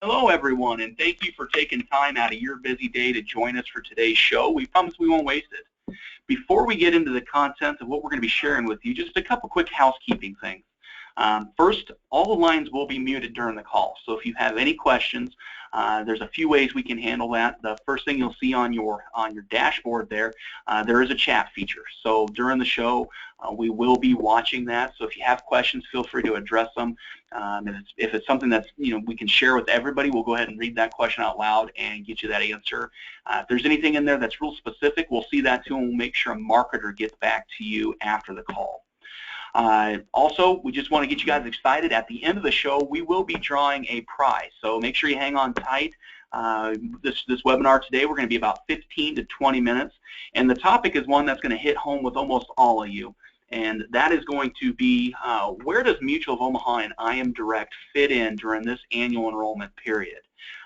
Hello, everyone, and thank you for taking time out of your busy day to join us for today's show. We promise we won't waste it. Before we get into the content of what we're going to be sharing with you, just a couple quick housekeeping things. First, all the lines will be muted during the call, so if you have any questions, there's a few ways we can handle that. The first thing you'll see on your dashboard there is a chat feature. So during the show, we will be watching that. So if you have questions, feel free to address them. If it's something that's we can share with everybody, we'll go ahead and read that question out loud and get you that answer. If there's anything in there that's real specific, we'll see that too, and we'll make sure a marketer gets back to you after the call. Also, we just want to get you guys excited. At the end of the show, we will be drawing a prize, so make sure you hang on tight. This webinar today, we're going to be about 15 to 20 minutes, and the topic is one that's going to hit home with almost all of you, and that is going to be where does Mutual of Omaha and I Am Direct fit in during this annual enrollment period.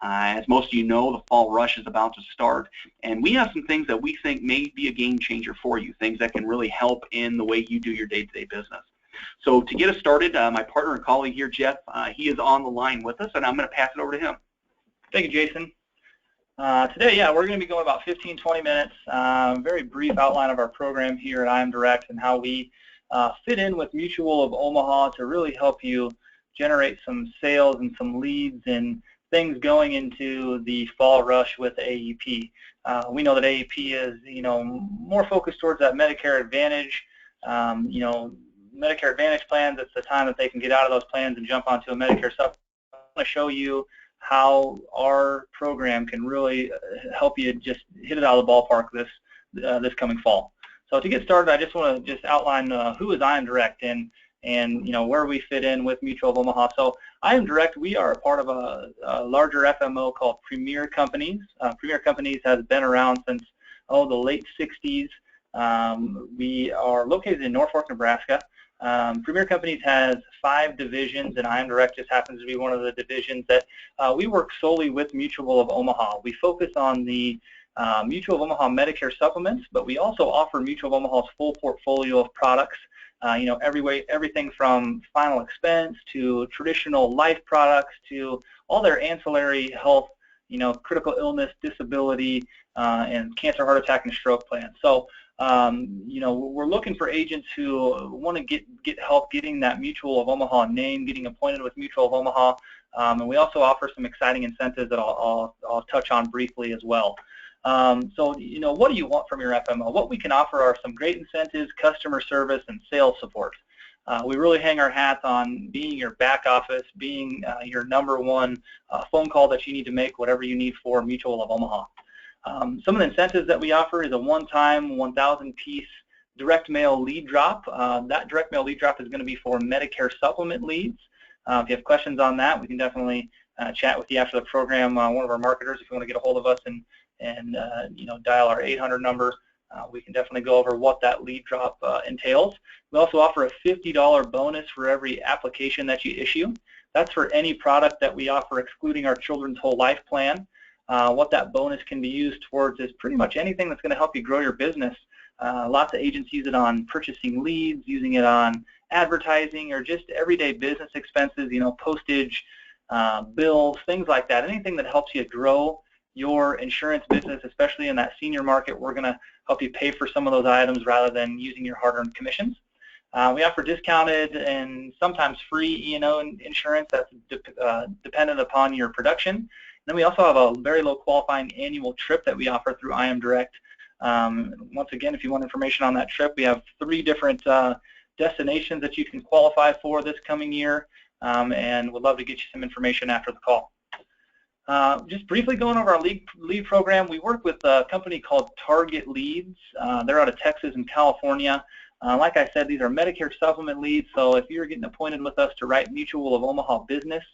As most of you know, the fall rush is about to start, and we have some things that we think may be a game changer for you, things that can really help in the way you do your day-to-day business. So to get us started, my partner and colleague here, Jeff, he is on the line with us, and I'm going to pass it over to him. Thank you, Jason. Today, we're going to be going about 15-20 minutes, very brief outline of our program here at I Am Direct and how we fit in with Mutual of Omaha to really help you generate some sales and some leads and things going into the fall rush with AEP. We know that AEP is, more focused towards that Medicare Advantage, Medicare Advantage plans. It's the time that they can get out of those plans and jump onto a Medicare supplement. I want to show you how our program can really help you just hit it out of the ballpark this coming fall. So to get started, I just want to outline who is I Am Direct and where we fit in with Mutual of Omaha. So I Am Direct, we are a part of a larger FMO called Premier Companies. Premier Companies has been around since the late 60s. We are located in Norfolk, Nebraska. Premier Companies has 5 divisions, and I Am Direct just happens to be one of the divisions that we work solely with Mutual of Omaha. We focus on the Mutual of Omaha Medicare supplements, but we also offer Mutual of Omaha's full portfolio of products. Everything from final expense to traditional life products to all their ancillary health, critical illness, disability, and cancer, heart attack, and stroke plans. So, we're looking for agents who want to get help getting that Mutual of Omaha name, getting appointed with Mutual of Omaha, and we also offer some exciting incentives that I'll touch on briefly as well. So, what do you want from your FMO? What we can offer are some great incentives, customer service, and sales support. We really hang our hats on being your back office, being your #1 phone call that you need to make, whatever you need for Mutual of Omaha. Some of the incentives that we offer is a one-time 1,000-piece direct mail lead drop. That direct mail lead drop is going to be for Medicare supplement leads. If you have questions on that, we can definitely chat with you after the program. One of our marketers, if you want to get a hold of us and dial our 800 number, we can definitely go over what that lead drop entails. We also offer a $50 bonus for every application that you issue. That's for any product that we offer excluding our Children's Whole Life Plan. What that bonus can be used towards is pretty much anything that's going to help you grow your business. Lots of agents use it on purchasing leads, using it on advertising, or just everyday business expenses, postage, bills, things like that. Anything that helps you grow your insurance business, especially in that senior market, we're going to help you pay for some of those items rather than using your hard-earned commissions. We offer discounted and sometimes free E&O insurance that's dependent upon your production. Then we also have a very low qualifying annual trip that we offer through I Am Direct. Once again, if you want information on that trip, we have 3 different destinations that you can qualify for this coming year, and would love to get you some information after the call. Just briefly going over our lead program, we work with a company called Target Leads. They're out of Texas and California. Like I said, these are Medicare supplement leads, so if you're getting appointed with us to write Mutual of Omaha business,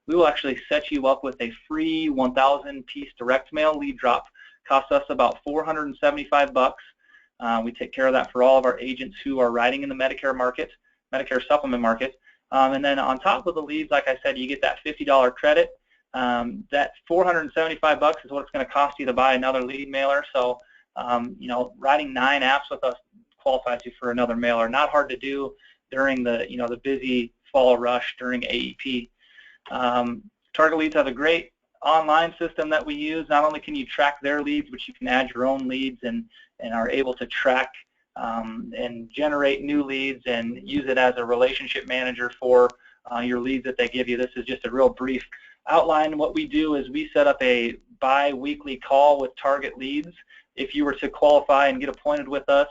we will actually set you up with a free 1,000-piece direct mail lead drop. Costs us about $475. We take care of that for all of our agents who are writing in the Medicare market, Medicare supplement market. And then on top of the leads, like I said, you get that $50 credit. That $475 is what it's going to cost you to buy another lead mailer. So, writing 9 apps with us qualifies you for another mailer. Not hard to do during the, the busy fall rush during AEP. Target Leads has a great online system that we use. Not only can you track their leads, but you can add your own leads and are able to track and generate new leads and use it as a relationship manager for your leads that they give you. This is just a real brief outline. What we do is we set up a bi-weekly call with Target Leads. If you were to qualify and get appointed with us,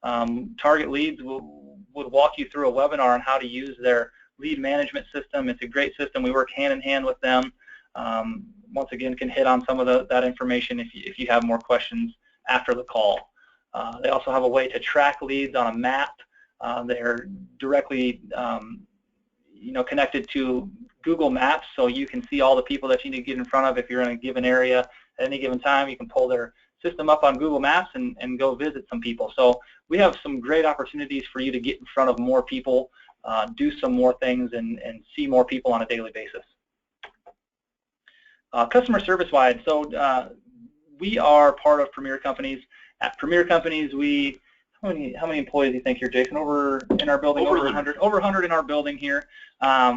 Target Leads would walk you through a webinar on how to use their lead management system. It's a great system. We work hand in hand with them. Once again, can hit on some of that information if you have more questions after the call. They also have a way to track leads on a map. They're directly connected to Google Maps, so you can see all the people that you need to get in front of. If you're in a given area at any given time, you can pull their system up on Google Maps and go visit some people. So we have some great opportunities for you to get in front of more people, do some more things, and see more people on a daily basis. Customer service-wide, so we are part of Premier Companies. At Premier Companies, how many employees do you think here, Jason? Over in our building, over 100. Over 100 in our building here.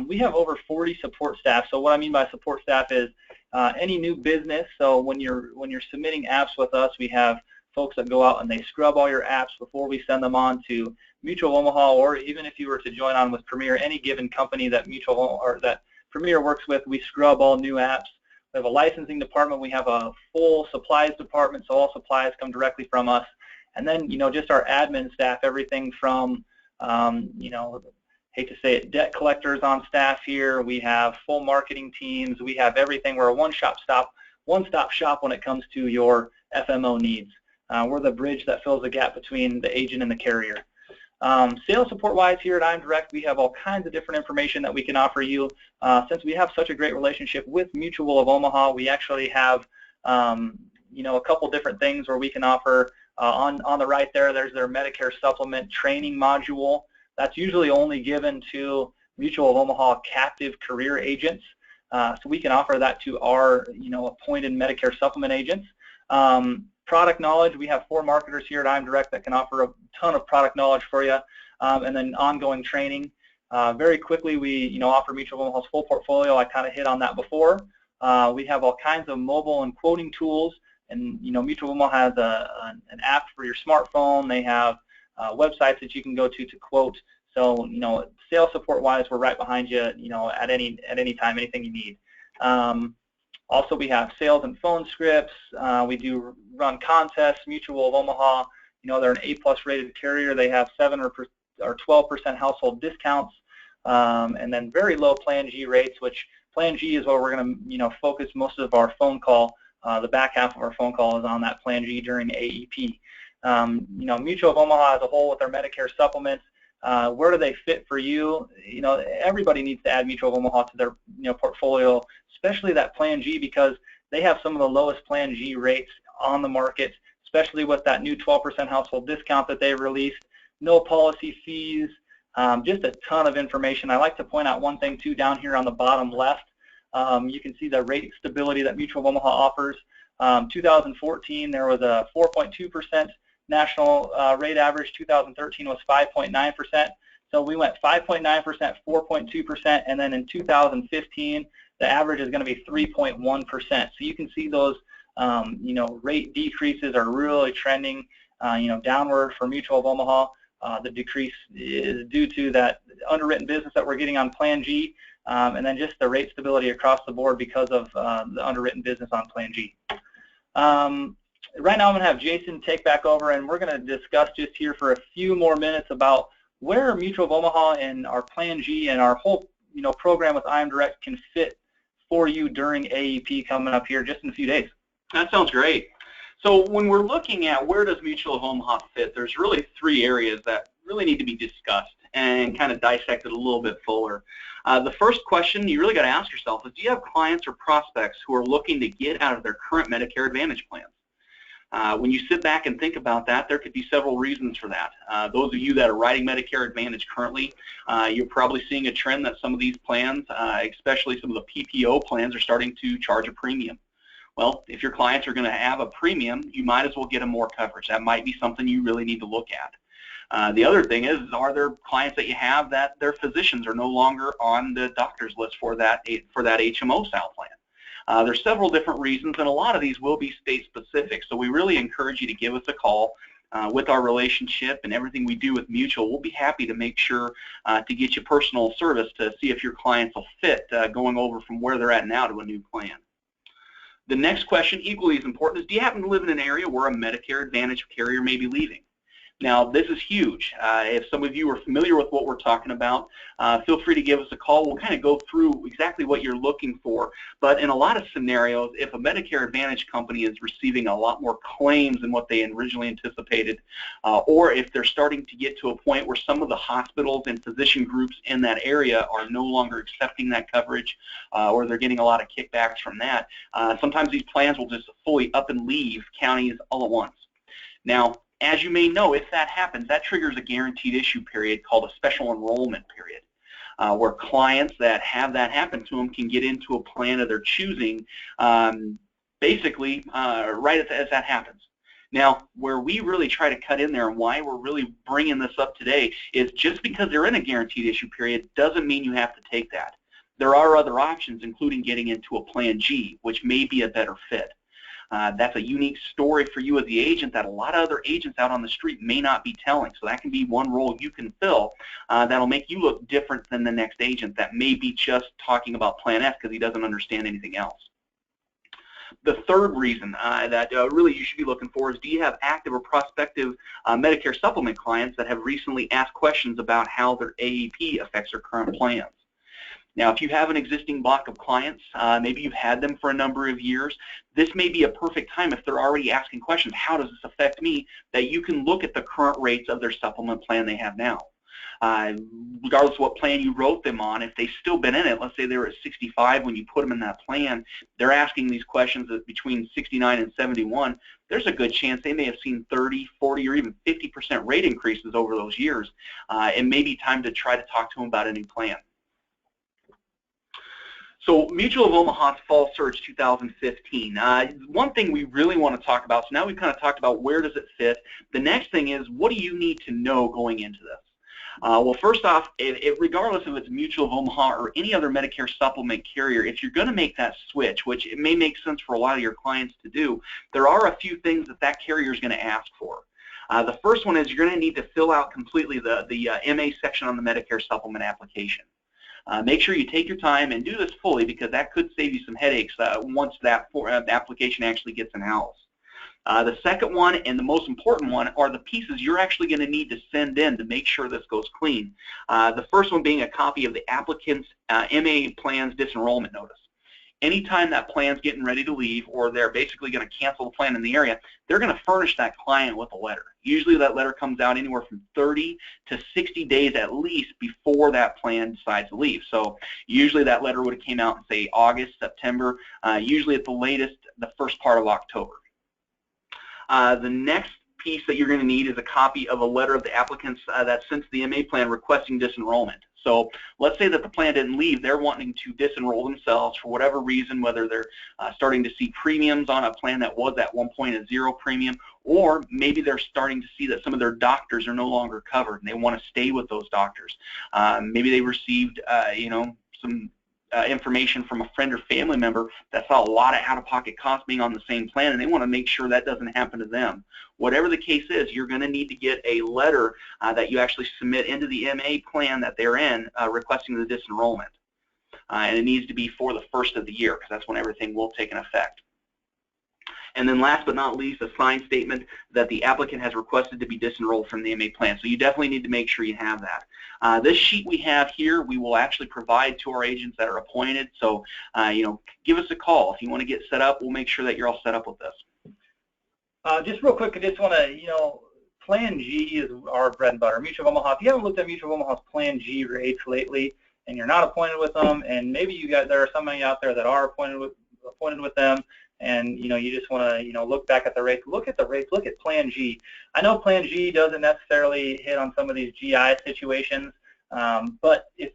We have over 40 support staff. So what I mean by support staff is any new business. So when you're submitting apps with us, we have folks that go out and they scrub all your apps before we send them on to Mutual of Omaha, or even if you were to join on with Premier, any given company that that Premier works with, we scrub all new apps. We have a licensing department. We have a full supplies department, so all supplies come directly from us. And then, just our admin staff, everything from, hate to say it, debt collectors on staff here. We have full marketing teams. We have everything. We're a one-stop shop when it comes to your FMO needs. We're the bridge that fills the gap between the agent and the carrier. Sales support-wise here at I'm Direct, we have all kinds of different information that we can offer you. Since we have such a great relationship with Mutual of Omaha, we actually have a couple different things where we can offer. On the right there's their Medicare supplement training module. That's usually only given to Mutual of Omaha captive career agents. So we can offer that to our appointed Medicare supplement agents. Product knowledge, we have 4 marketers here at I'm Direct that can offer a ton of product knowledge for you, and then ongoing training. Very quickly, we offer Mutual of Omaha's full portfolio. I kind of hit on that before. We have all kinds of mobile and quoting tools, and Mutual of Omaha has an app for your smartphone. They have websites that you can go to quote. So sales support wise, we're right behind you. At any time, anything you need. Also, we have sales and phone scripts. We do run contests. Mutual of Omaha, they're an A+ rated carrier. They have 7 or 12% household discounts, and then very low Plan G rates, which Plan G is where we're going to focus most of our phone call. The back half of our phone call is on that Plan G during AEP. Mutual of Omaha as a whole with their Medicare supplements. Where do they fit for you? Everybody needs to add Mutual of Omaha to their portfolio, especially that Plan G, because they have some of the lowest Plan G rates on the market, especially with that new 12% household discount that they released. No policy fees, just a ton of information. I like to point out one thing too down here on the bottom left. You can see the rate stability that Mutual of Omaha offers. 2014 there was a 4.2% national rate average. 2013 was 5.9%. So we went 5.9%, 4.2%, and then in 2015 the average is going to be 3.1%. So you can see those rate decreases are really trending downward for Mutual of Omaha. The decrease is due to that underwritten business that we're getting on Plan G, and then just the rate stability across the board because of the underwritten business on Plan G. Right now I'm going to have Jason take back over, and we're going to discuss just here for a few more minutes about where Mutual of Omaha and our Plan G and our whole program with I'm Direct can fit for you during AEP coming up here just in a few days. That sounds great. So when we're looking at where does Mutual of Omaha fit, there's really 3 areas that really need to be discussed and kind of dissected a little bit fuller. The first question you really got to ask yourself is, do you have clients or prospects who are looking to get out of their current Medicare Advantage plans? When you sit back and think about that, there could be several reasons for that. Those of you that are writing Medicare Advantage currently, you're probably seeing a trend that some of these plans, especially some of the PPO plans, are starting to charge a premium. Well, if your clients are going to have a premium, you might as well get them more coverage. That might be something you really need to look at. The other thing is, are there clients that you have that their physicians are no longer on the doctor's list for that HMO style plan? There's several different reasons, and a lot of these will be state specific. So we really encourage you to give us a call. With our relationship and everything we do with Mutual, we'll be happy to make sure to get you personal service to see if your clients will fit going over from where they're at now to a new plan. The next question, equally as important, is do you happen to live in an area where a Medicare Advantage carrier may be leaving? Now, this is huge. If some of you are familiar with what we're talking about, feel free to give us a call. We'll kind of go through exactly what you're looking for. But in a lot of scenarios, if a Medicare Advantage company is receiving a lot more claims than what they originally anticipated, or if they're starting to get to a point where some of the hospitals and physician groups in that area are no longer accepting that coverage, or they're getting a lot of kickbacks from that, sometimes these plans will just fully up and leave counties all at once. Now, as you may know, if that happens, that triggers a guaranteed issue period called a special enrollment period, where clients that have that happen to them can get into a plan of their choosing, basically right as that happens. Now, where we really try to cut in there and why we're really bringing this up today is just because they're in a guaranteed issue period doesn't mean you have to take that. There are other options, including getting into a Plan G, which may be a better fit. That's a unique story for you as the agent that a lot of other agents out on the street may not be telling. So that can be one role you can fill that'll make you look different than the next agent that may be just talking about Plan F because he doesn't understand anything else. The third reason that really you should be looking for is, do you have active or prospective Medicare supplement clients that have recently asked questions about how their AEP affects their current plans? Now, if you have an existing block of clients, maybe you've had them for a number of years, this may be a perfect time if they're already asking questions, how does this affect me, that you can look at the current rates of their supplement plan they have now. Regardless of what plan you wrote them on, if they've still been in it, let's say they were at 65 when you put them in that plan, they're asking these questions at between 69 and 71, there's a good chance they may have seen 30, 40, or even 50% rate increases over those years. It may be time to try to talk to them about a new plan. So Mutual of Omaha's Fall Surge 2015. One thing we really want to talk about, so now we've kind of talked about where does it fit. The next thing is, what do you need to know going into this? Well, first off, regardless if it's Mutual of Omaha or any other Medicare supplement carrier, if you're going to make that switch, which it may make sense for a lot of your clients to do, there are a few things that that carrier is going to ask for. The first one is you're going to need to fill out completely the MA section on the Medicare supplement application. Make sure you take your time and do this fully because that could save you some headaches once that application actually gets in-house. The second one and the most important one are the pieces you're actually going to need to send in to make sure this goes clean. The first one being a copy of the applicant's MA plan's disenrollment notice. Anytime that plan's getting ready to leave or they're basically going to cancel the plan in the area, they're going to furnish that client with a letter. Usually that letter comes out anywhere from 30 to 60 days at least before that plan decides to leave. So usually that letter would have came out in, say, August, September, usually at the latest, the first part of October. The next piece that you're going to need is a copy of a letter of the applicants that sent to the MA plan requesting disenrollment. So let's say that the plan didn't leave, they're wanting to disenroll themselves for whatever reason, whether they're starting to see premiums on a plan that was at one point a zero premium, or maybe they're starting to see that some of their doctors are no longer covered and they want to stay with those doctors. Maybe they received some information from a friend or family member that saw a lot of out-of-pocket costs being on the same plan, and they want to make sure that doesn't happen to them. Whatever the case is, you're going to need to get a letter that you actually submit into the MA plan that they're in requesting the disenrollment. And it needs to be for the first of the year because that's when everything will take an effect. And then last but not least, a signed statement that the applicant has requested to be disenrolled from the MA plan. So you definitely need to make sure you have that. This sheet we have here, we will actually provide to our agents that are appointed. So, give us a call. If you want to get set up, we'll make sure that you're all set up with this. Just real quick, I just want to, Plan G is our bread and butter. Mutual of Omaha, if you haven't looked at Mutual of Omaha's Plan G rates lately and you're not appointed with them, and maybe there are somebody out there that are appointed with them, and you just want to look back at the rates, look at Plan G. I know Plan G doesn't necessarily hit on some of these GI situations, but if,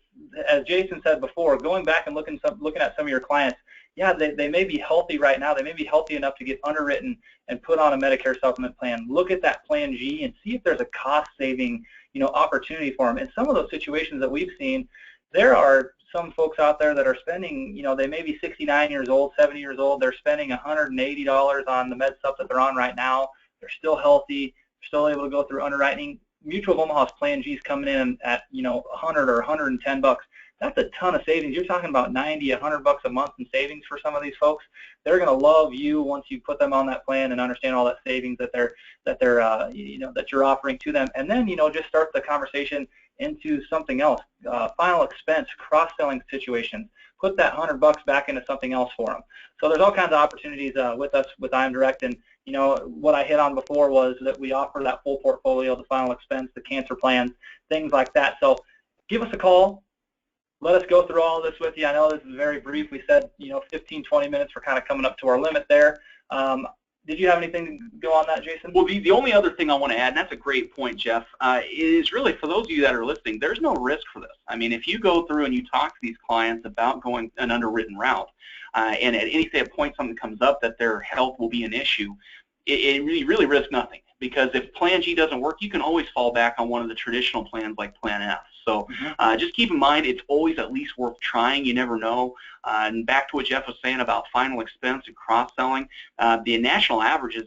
as Jason said before, going back and looking at some of your clients, yeah, they may be healthy right now. They may be healthy enough to get underwritten and put on a Medicare supplement plan. Look at that Plan G and see if there's a cost-saving, opportunity for them. In some of those situations that we've seen, there are some folks out there that are spending, they may be 69 years old, 70 years old. They're spending $180 on the med sup that they're on right now. They're still healthy, still able to go through underwriting. Mutual of Omaha's Plan G is coming in at, 100 or 110 bucks. That's a ton of savings. You're talking about 90, 100 bucks a month in savings for some of these folks. They're going to love you once you put them on that plan and understand all that savings that you're offering to them. And then, just start the conversation into something else. Final expense, cross-selling situations. Put that 100 bucks back into something else for them. So there's all kinds of opportunities with us with IMDirect. And what I hit on before was that we offer that full portfolio, the final expense, the cancer plans, things like that. So give us a call. Let us go through all of this with you. I know this is very brief. We said, 15, 20 minutes. We're kind of coming up to our limit there. Did you have anything to go on that, Jason? Well, the only other thing I want to add, and that's a great point, Jeff, is really for those of you that are listening, there's no risk for this. I mean, if you go through and you talk to these clients about going an underwritten route, and at any point something comes up that their health will be an issue, it really risks nothing. Because if Plan G doesn't work, you can always fall back on one of the traditional plans like Plan F. So just keep in mind, it's always at least worth trying. You never know. And back to what Jeff was saying about final expense and cross-selling, the national average is,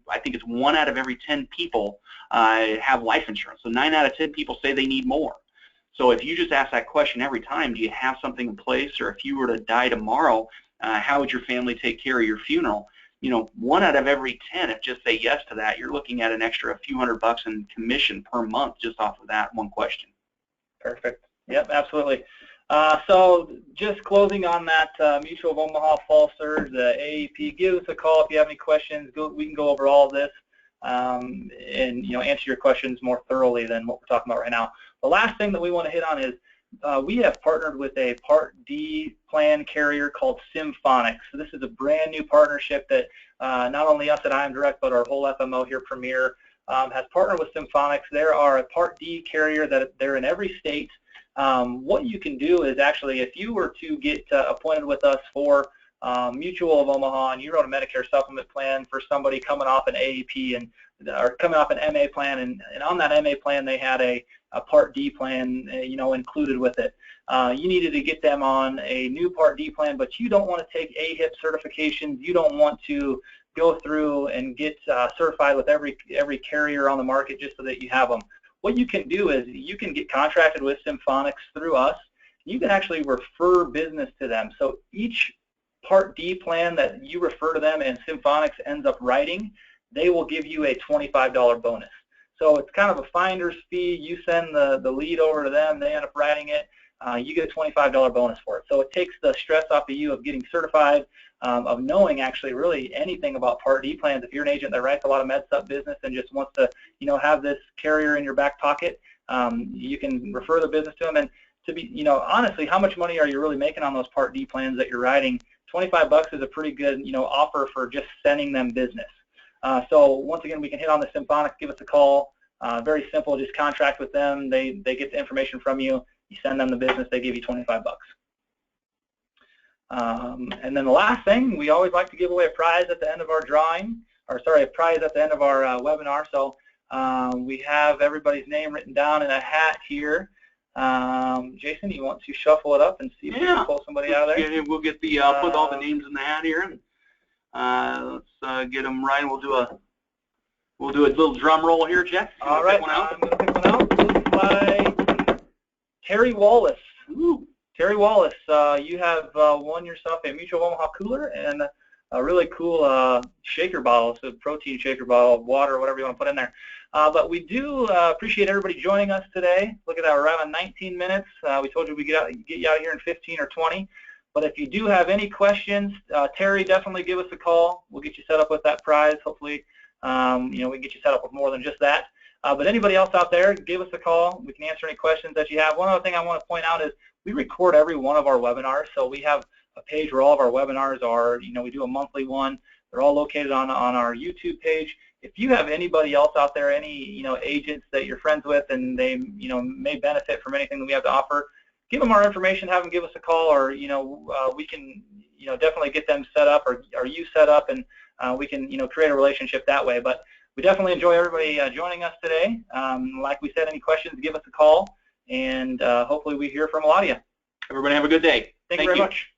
I think it's 1 out of every 10 people have life insurance. So 9 out of 10 people say they need more. So if you just ask that question every time, do you have something in place? Or if you were to die tomorrow, how would your family take care of your funeral? 1 out of every 10, if just say yes to that, you're looking at an extra a few $100 bucks in commission per month just off of that one question. Perfect. Yep, absolutely. So just closing on that Mutual of Omaha Fall Surge, the AEP, give us a call if you have any questions. We can go over all of this and answer your questions more thoroughly than what we're talking about right now. The last thing that we want to hit on is we have partnered with a Part D plan carrier called Symphonics. So this is a brand new partnership that not only us at IMDirect, but our whole FMO here, Premier, has partnered with Symphonics. They are a Part D carrier that they're in every state. What you can do is actually, if you were to get appointed with us for Mutual of Omaha and you wrote a Medicare supplement plan for somebody coming off an AEP or coming off an MA plan, and on that MA plan they had a Part D plan, included with it. You needed to get them on a new Part D plan, but you don't want to take AHIP certifications. You don't want to go through and get certified with every carrier on the market just so that you have them. What you can do is you can get contracted with Symphonics through us. You can actually refer business to them. So each Part D plan that you refer to them and Symphonics ends up writing, they will give you a $25 bonus. So it's kind of a finder's fee. You send the lead over to them, they end up writing it. You get a $25 bonus for it. So it takes the stress off of you of getting certified, of knowing actually really anything about Part D plans. If you're an agent that writes a lot of med sup business and just wants to, have this carrier in your back pocket, you can refer the business to them. And to be, honestly, how much money are you really making on those Part D plans that you're writing? 25 bucks is a pretty good, offer for just sending them business. So once again, we can hit on the Symphonics. Give us a call. Very simple. Just contract with them. They get the information from you. You send them the business. They give you 25 bucks. And then the last thing, we always like to give away a prize at the end of our drawing, or sorry, a prize at the end of our webinar. So we have everybody's name written down in a hat here. Jason, you want to shuffle it up and see if we can pull somebody out of there? We'll get the put all the names in the hat here, and let's get them right. We'll do a little drum roll here, Jeff. All right, I'm going to pick one out. Looks like Terry Wallace. Ooh, Terry Wallace, you have won yourself a Mutual of Omaha cooler and a really cool shaker bottle, so protein shaker bottle, water, whatever you want to put in there. But we do appreciate everybody joining us today. Look at that, we're around 19 minutes. We told you we'd get you out of here in 15 or 20. But if you do have any questions, Terry, definitely give us a call. We'll get you set up with that prize. Hopefully, we can get you set up with more than just that. But anybody else out there, give us a call. We can answer any questions that you have. One other thing I want to point out is we record every one of our webinars. So we have a page where all of our webinars are, we do a monthly one. They're all located on our YouTube page. If you have anybody else out there, any agents that you're friends with, and they may benefit from anything that we have to offer, give them our information, have them give us a call, or we can definitely get them set up, or you set up, and we can create a relationship that way. But we definitely enjoy everybody joining us today. Like we said, any questions, give us a call, and hopefully we hear from a lot of you. Everybody have a good day. Thank you very much.